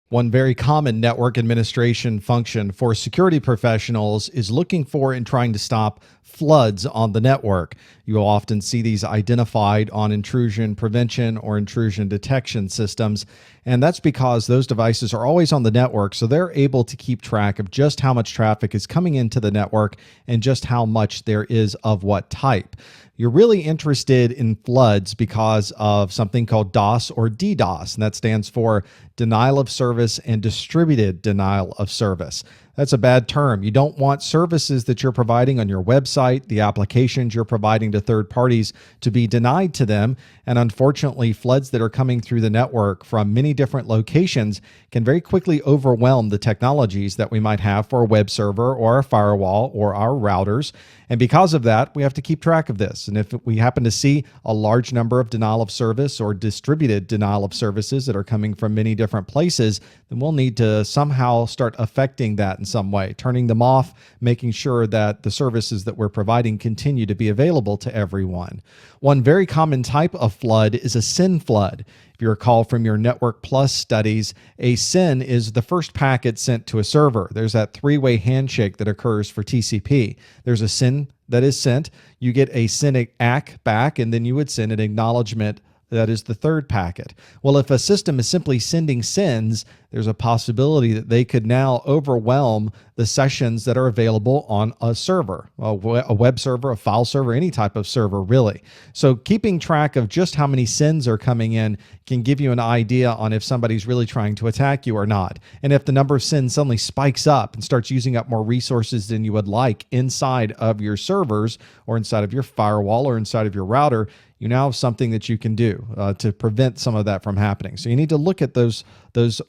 One very common network administration function for security professionals is looking for and trying to stop floods on the network. You'll often see these identified on intrusion prevention or intrusion detection systems, and that's because those devices are always on the network, so they're able to keep track of just how much traffic is coming into the network and just how much there is of what type. You're really interested in floods because of something called DOS or DDoS, and that stands for denial of service and distributed denial of service. That's a bad term. You don't want services that you're providing on your website, the applications you're providing to third parties, to be denied to them. And unfortunately, floods that are coming through the network from many different locations can very quickly overwhelm the technologies that we might have for a web server or a firewall or our routers. And because of that, we have to keep track of this. And if we happen to see a large number of denial of service or distributed denial of services that are coming from many different places, then we'll need to somehow start affecting that in some way, turning them off, making sure that the services that we're providing continue to be available to everyone. One very common type of flood is a SYN flood. If you recall from your Network Plus studies, a SYN is the first packet sent to a server. There's that three-way handshake that occurs for TCP. There's a SYN that is sent. You get a SYN ACK back, and then you would send an acknowledgement. That is the third packet. Well, if a system is simply sending SYNs, there's a possibility that they could now overwhelm the sessions that are available on a server, a web server, a file server, any type of server, really. So keeping track of just how many SYNs are coming in can give you an idea on if somebody's really trying to attack you or not. And if the number of SYNs suddenly spikes up and starts using up more resources than you would like inside of your servers or inside of your firewall or inside of your router, you now have something that you can do to prevent some of that from happening. So you need to look at those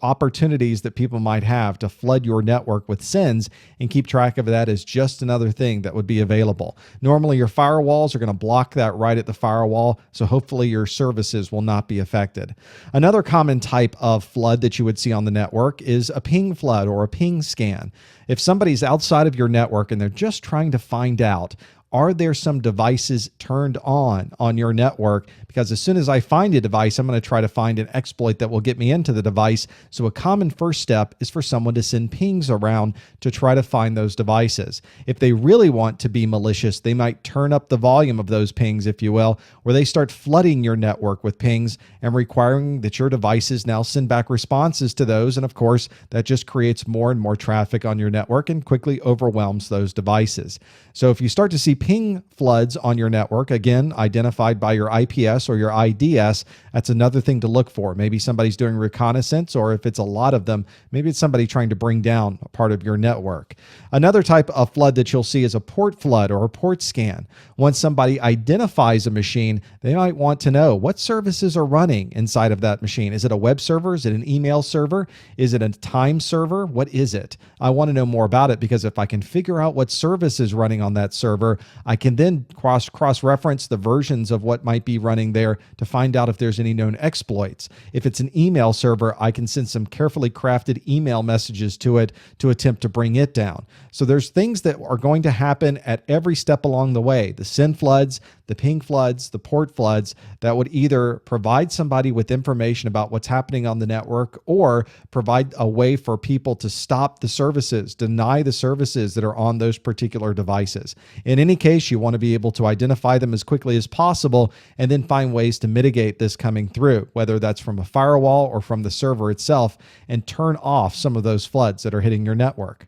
opportunities that people might have to flood your network with SYNs and keep track of that as just another thing that would be available. Normally, your firewalls are going to block that right at the firewall, so hopefully your services will not be affected. Another common type of flood that you would see on the network is a ping flood or a ping scan. If somebody's outside of your network and they're just trying to find out, are there some devices turned on your network? Because as soon as I find a device, I'm going to try to find an exploit that will get me into the device. So a common first step is for someone to send pings around to try to find those devices. If they really want to be malicious, they might turn up the volume of those pings, if you will, where they start flooding your network with pings and requiring that your devices now send back responses to those. And of course, that just creates more and more traffic on your network and quickly overwhelms those devices. So if you start to see ping floods on your network, again, identified by your IPS or your IDS, that's another thing to look for. Maybe somebody's doing reconnaissance, or if it's a lot of them, maybe it's somebody trying to bring down a part of your network. Another type of flood that you'll see is a port flood or a port scan. Once somebody identifies a machine, they might want to know what services are running inside of that machine. Is it a web server? Is it an email server? Is it a time server? What is it? I want to know more about it, because if I can figure out what service is running on that server, I can then cross-reference the versions of what might be running there to find out if there's any known exploits. If it's an email server, I can send some carefully crafted email messages to it to attempt to bring it down. So there's things that are going to happen at every step along the way. The SYN floods, the ping floods, the port floods that would either provide somebody with information about what's happening on the network or provide a way for people to stop the services, deny the services that are on those particular devices. In any case, you want to be able to identify them as quickly as possible and then find ways to mitigate this coming through, whether that's from a firewall or from the server itself, and turn off some of those floods that are hitting your network.